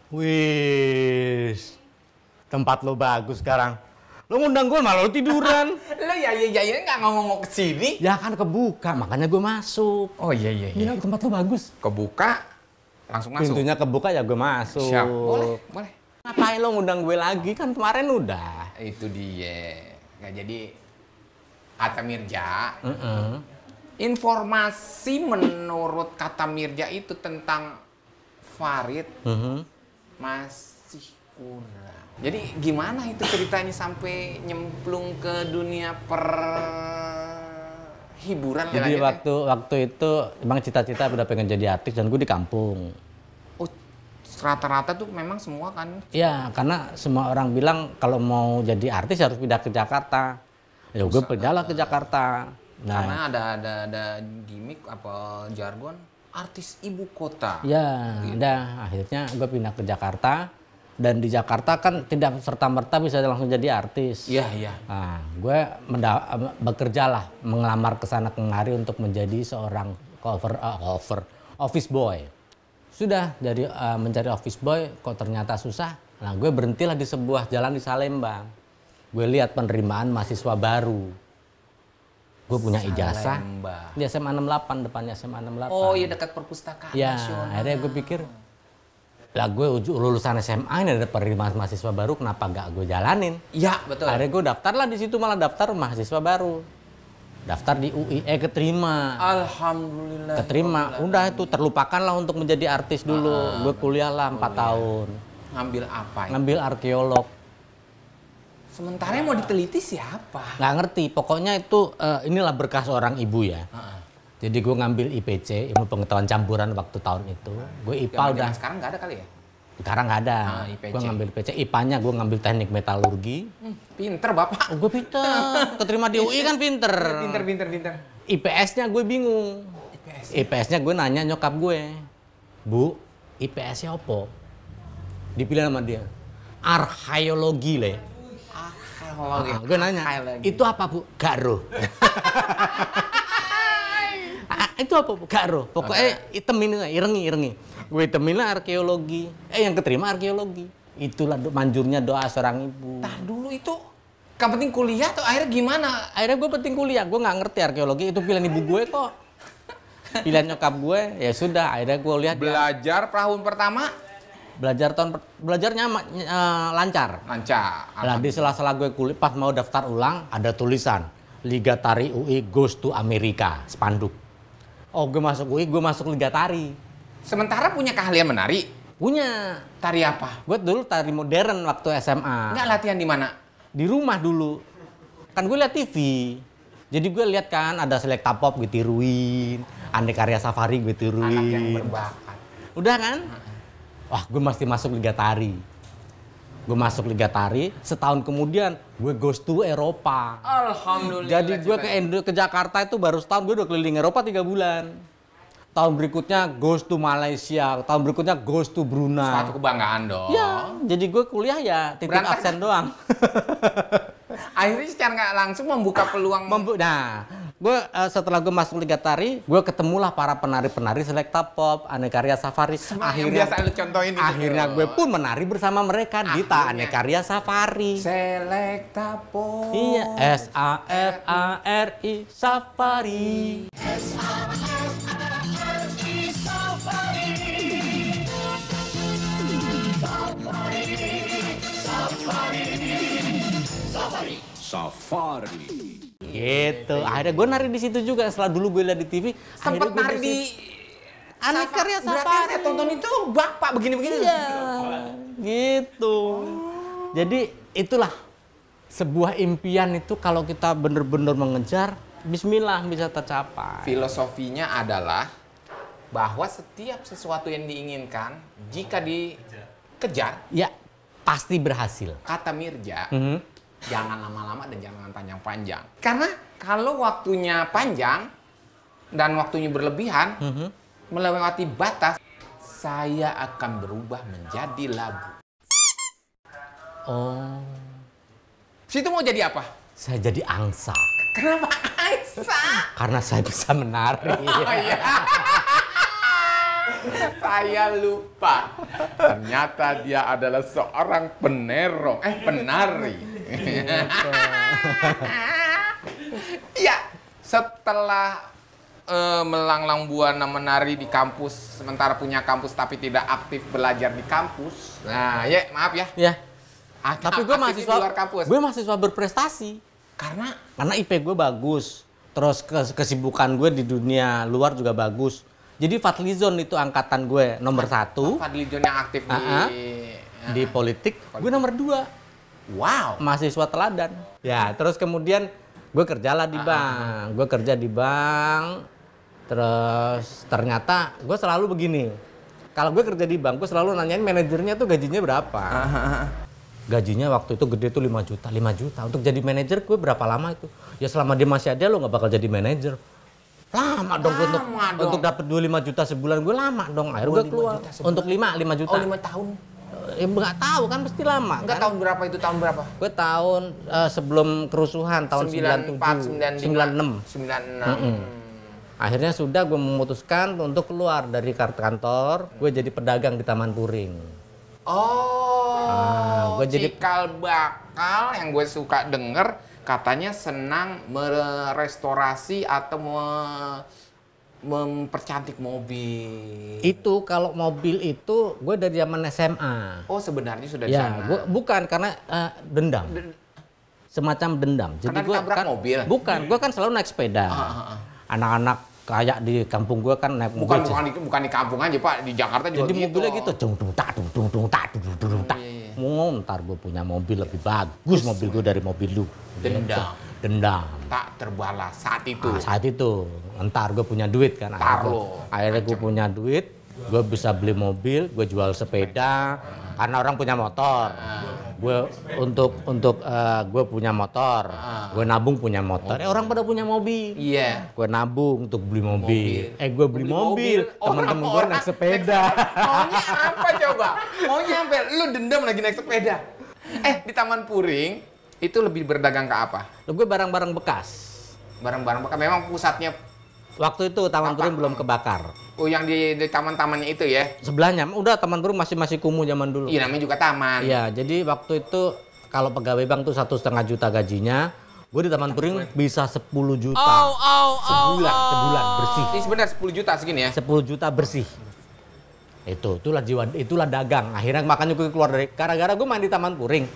Wis, tempat lo bagus sekarang. Lo ngundang gue malah lo tiduran. Lo ya nggak ngomong mau kesini? Ya kan kebuka, makanya gue masuk. Oh iya. Gila, tempat lo bagus. Kebuka, langsung masuk. Pintunya kebuka ya gue masuk. Siap, boleh. Ngapain lo ngundang gue lagi? Kan kemarin udah. Itu dia. Nggak jadi, kata Mirja, informasi menurut kata Mirja itu tentang Farid masih kurang. Jadi gimana itu ceritanya sampai nyemplung ke dunia hiburan? Jadi waktu itu emang cita-cita udah pengen jadi artis dan gue di kampung. Oh, rata-rata tuh memang semua kan? Iya, karena semua orang bilang kalau mau jadi artis harus pindah ke Jakarta. Ya gue pindahlah ke Jakarta. Nah, karena ada gimmick apa jargon artis ibu kota. Ya, udah akhirnya gue pindah ke Jakarta. Dan di Jakarta kan tidak serta-merta bisa langsung jadi artis. Iya. Nah, gue bekerja lah, mengelamar ke sana kemari untuk menjadi seorang office boy. Sudah dari mencari office boy, kok ternyata susah. Nah, gue berhentilah di sebuah jalan di Salembang. Gue lihat penerimaan mahasiswa baru. Gue punya ijazah di SMA 68, depannya SMA 68. Oh iya, dekat perpustakaan nasional. Akhirnya gue pikir, lah gue lulusan SMA ini ada penerimaan mahasiswa baru, kenapa gak gue jalanin? Iya, betul. Akhirnya gue daftar lah di situ, malah daftar mahasiswa baru. Daftar di UI, keterima. Alhamdulillah. Keterima, udah itu terlupakan lah untuk menjadi artis dulu. Gue kuliah lah 4 tahun. Ngambil apa ya? Ngambil arkeolog. Sementara yang mau diteliti siapa? Nggak ngerti, pokoknya itu inilah berkah seorang ibu ya. Jadi gue ngambil IPC, ilmu pengetahuan campuran waktu tahun itu. Gue IPA udah. Sekarang nggak ada kali ya? Sekarang nggak ada. Gue ngambil IPC, IPA-nya gue ngambil teknik metalurgi. Pinter bapak. Gue pinter, keterima di UI kan pinter. Pinter. IPS-nya gue bingung. IPS-nya gue nanya nyokap gue, Bu, IPS-nya apa? Dipilih sama dia, arkeologi le. Gue nanya, itu apa Bu? Gak roh. Itu apa Bu? Gak roh. Pokoknya itemin, irengi. Gue itemin lah arkeologi. Yang keterima arkeologi. Itulah manjurnya doa seorang ibu. Nah dulu itu gak penting kuliah tuh, akhirnya gimana? Akhirnya gue penting kuliah, gue gak ngerti arkeologi. Itu pilihan ibu gue kok. Pilihan nyokap gue, ya sudah. Akhirnya gue lihat. Belajar tahun pertama? Belajarnya lancar. Nah, di sela-sela gue kuliah, pas mau daftar ulang, ada tulisan Liga Tari UI goes to Amerika, spanduk. Oh, gue masuk UI, gue masuk Liga Tari. Sementara punya keahlian menari? Punya. Tari apa? Gue dulu tari modern waktu SMA. Nggak latihan di mana? Di rumah dulu. Kan gue lihat TV. Jadi gue lihat kan ada Selecta Pop gue tiruin, Ande Karya Safari gue tiruin. Anak yang berbakat. Udah kan? Wah, gue mesti masuk Liga Tari. Gue masuk Liga Tari, setahun kemudian gue goes to Eropa. Alhamdulillah. Jadi gue ke Jakarta itu baru setahun, gue udah keliling Eropa 3 bulan. Tahun berikutnya goes to Malaysia, tahun berikutnya goes to Brunei. Suatu kebanggaan dong. Ya, jadi gue kuliah ya titip absen doang. Akhirnya secara nggak langsung membuka peluang. Nah, gue setelah gue masuk Liga Tari, gue ketemulah para penari-penari Selecta Pop, Ane Karya Safari. Akhirnya biasa lu contohin. Akhirnya gue pun menari bersama mereka di Ane Karya Safari. Selecta Pop. Iya, SAFARI Safari. Safari. Gitu. Akhirnya gue nari di situ juga. Setelah dulu gue lihat di TV, sempet nari di Ane Karya Safari. Berarti saya tonton itu bapak begini-begini. Iya, gitu. Jadi itulah sebuah impian itu kalau kita benar-benar mengejar, bismillah bisa tercapai. Filosofinya adalah bahwa setiap sesuatu yang diinginkan, jika dikejar, ya pasti berhasil. Kata Mirja, jangan lama-lama dan jangan panjang-panjang. Karena kalau waktunya panjang dan waktunya berlebihan, melewati batas, saya akan berubah menjadi labu. Oh. Situ mau jadi apa? Saya jadi angsa. Kenapa angsa? Karena saya bisa menari. Oh, iya. Saya lupa. Ternyata dia adalah seorang penari. Iya, setelah melanglang buana menari di kampus, sementara punya kampus tapi tidak aktif belajar di kampus. Nah, ya maaf ya. Ya. Tapi gue Aktif di luar kampus. mahasiswa berprestasi. Karena IP gue bagus. Terus kesibukan gue di dunia luar juga bagus. Jadi Fadlizon itu angkatan gue nomor 1. Fadlizon yang aktif Di politik, gue nomor 2. Wow. Mahasiswa teladan. Ya, terus kemudian gue kerjalah di bank. Gue kerja di bank. Terus ternyata gue selalu begini. Kalau gue kerja di bank, gue selalu nanyain manajernya tuh gajinya berapa. Gajinya waktu itu gede tuh 5 juta. 5 juta. Untuk jadi manajer gue berapa lama itu? Ya selama dia masih ada lo nggak bakal jadi manajer. Lama dong untuk dapat 25 juta sebulan, gue lama dong. Akhirnya gue keluar. Untuk 5 juta. Oh, 5 tahun. Nggak tahu kan pasti lama. Enggak, kan? tahun berapa itu? Tahun berapa? Gue tahun sebelum kerusuhan tahun 94, 96. Akhirnya sudah gue memutuskan untuk keluar dari kantor, gue jadi pedagang di Taman Puring. Oh, gue jadi cikal bakal yang gue suka denger katanya senang merestorasi atau mempercantik mobil. Itu kalau mobil itu gue dari zaman SMA. Oh, sebenarnya sudah di Ya, sana. gue bukan karena dendam. Semacam dendam. Jadi Karena gue ditabrak mobil? Bukan, gue kan selalu naik sepeda. Anak-anak kayak di kampung gue kan naik mobil. Bukan di kampung aja, Pak, di Jakarta juga jadi gitu. mobilnya gitu, dung tak. Mau ntar gue punya mobil lebih bagus, mobil gue dari mobil lu. Dendam. Tak terbalas saat itu. Saat itu, ntar gue punya duit kan. Akhirnya gue punya duit, gue bisa beli mobil, gue jual sepeda, karena orang punya motor. Gue gue punya motor, gue nabung punya motor. Orang pada punya mobil. Iya. Gue nabung untuk beli mobil. Gue beli mobil. Temen-temen gue naik sepeda. Maunya apa coba? Maunya apa? Lu dendam lagi naik sepeda. Di Taman Puring itu lebih berdagang ke apa? Gue barang-barang bekas. Barang-barang bekas. Memang pusatnya. Waktu itu Taman Puring belum kebakar. Oh, yang di taman-tamannya itu ya? Sebelahnya, udah Taman Puring masih kumuh zaman dulu. Iya, namanya juga taman. Iya, jadi waktu itu kalau pegawai bank tuh 1,5 juta gajinya, gue di Taman Puring bisa 10 juta. Sebulan bersih. Ini sebenarnya 10 juta segini ya? 10 juta bersih. Itulah dagang. Akhirnya makanya gue keluar dari, gara-gara gue main di Taman Puring.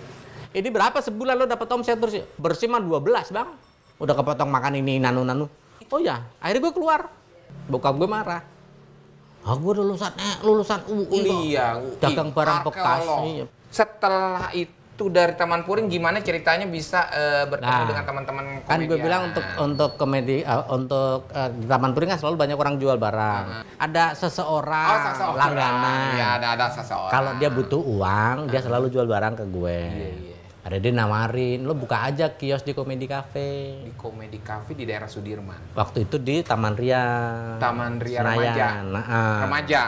Ini berapa sebulan lo dapat omset bersih? Bersih mah 12, Bang. Udah kepotong makan ini nanu-nanu. Oh ya, akhirnya gue keluar. Bokap gue marah. Gue lulusan UI. Kuliah, dagang barang bekas. Iya. Setelah itu dari Taman Puring gimana ceritanya bisa bertemu dengan teman-teman komedian? Kan gue bilang untuk komedi di Taman Puring kan selalu banyak orang jual barang. Ada seseorang langganan. Iya, ada seseorang. Kalau dia butuh uang, dia selalu jual barang ke gue. Iya. Ada dia nawarin, lo buka aja kios di Komedi Cafe. Di Komedi Cafe di daerah Sudirman. Waktu itu di Taman Ria. Taman Ria Remaja. Remaja.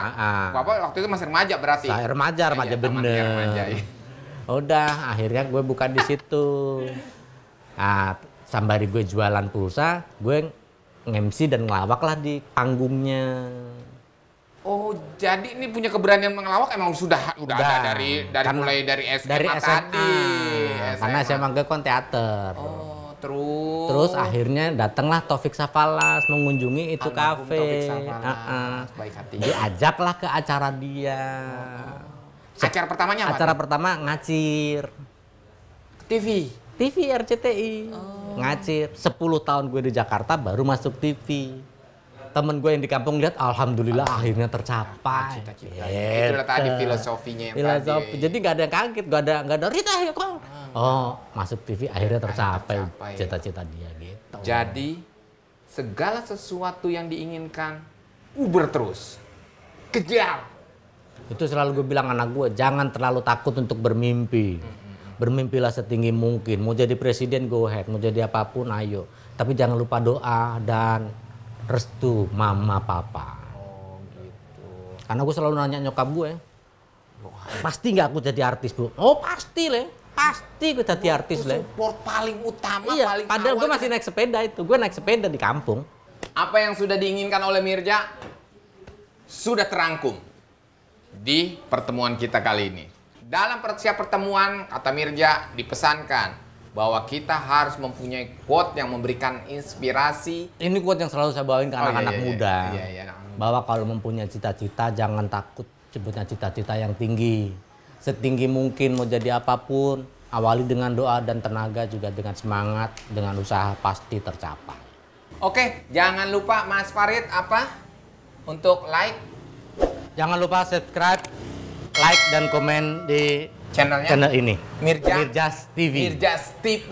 Bapak waktu itu masih remaja berarti? Remaja bener. Remaja, ya. Udah, akhirnya gue buka di situ. Sambari gue jualan pulsa, gue nge-MC dan ngelawak lah di panggungnya. Oh, jadi ini punya keberanian mengelawak emang sudah ada dari kan, mulai dari SMA, dari SMA tadi. Karena SMA gue kan teater. Oh, terus akhirnya datanglah Taufik Safalas mengunjungi itu kafe. Baik hati. Diajaklah ke acara dia. Acara pertamanya apa? Acara pertama ngacir. TV RCTI. Ngacir. 10 tahun gue di Jakarta baru masuk TV. Temen gue yang di kampung lihat, alhamdulillah akhirnya tercapai. Cita-cita. Itulah tadi filosofinya yang Filosofi. tadi. Jadi nggak ada yang kaget, nggak ada Rita ya kok. Oh, masuk TV akhirnya tercapai cita-cita dia gitu. Jadi segala sesuatu yang diinginkan, uber terus, kejar. Itu selalu gue bilang anak gue, jangan terlalu takut untuk bermimpi. Bermimpilah setinggi mungkin. Mau jadi presiden go ahead, mau jadi apapun ayo. Tapi jangan lupa doa dan restu mama papa. Oh gitu. Karena gue selalu nanya nyokap gue, pasti nggak aku jadi artis bu? Oh pasti le, pasti gue jadi artis le. Support paling utama, Iya, paling padahal gue awal. masih naik sepeda itu, gue naik sepeda di kampung. Apa yang sudah diinginkan oleh Mirja? sudah terangkum di pertemuan kita kali ini. Dalam setiap pertemuan, kata Mirja, dipesankan bahwa kita harus mempunyai quote yang memberikan inspirasi. Ini quote yang selalu saya bawain ke anak-anak muda. Iya. Bahwa kalau mempunyai cita-cita, jangan takut sebutnya cita-cita yang tinggi. Setinggi mungkin mau jadi apapun, awali dengan doa dan tenaga, juga dengan semangat, dengan usaha pasti tercapai. Oke, jangan lupa Mas Farid apa? Untuk like Jangan lupa subscribe, like, dan komen di channelnya channel ini. Mirjas TV. Mirjas TV.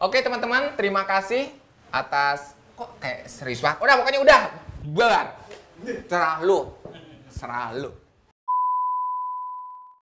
Oke teman-teman, terima kasih atas kok kayak serius banget. Udah pokoknya udah. Bar. Serah lu.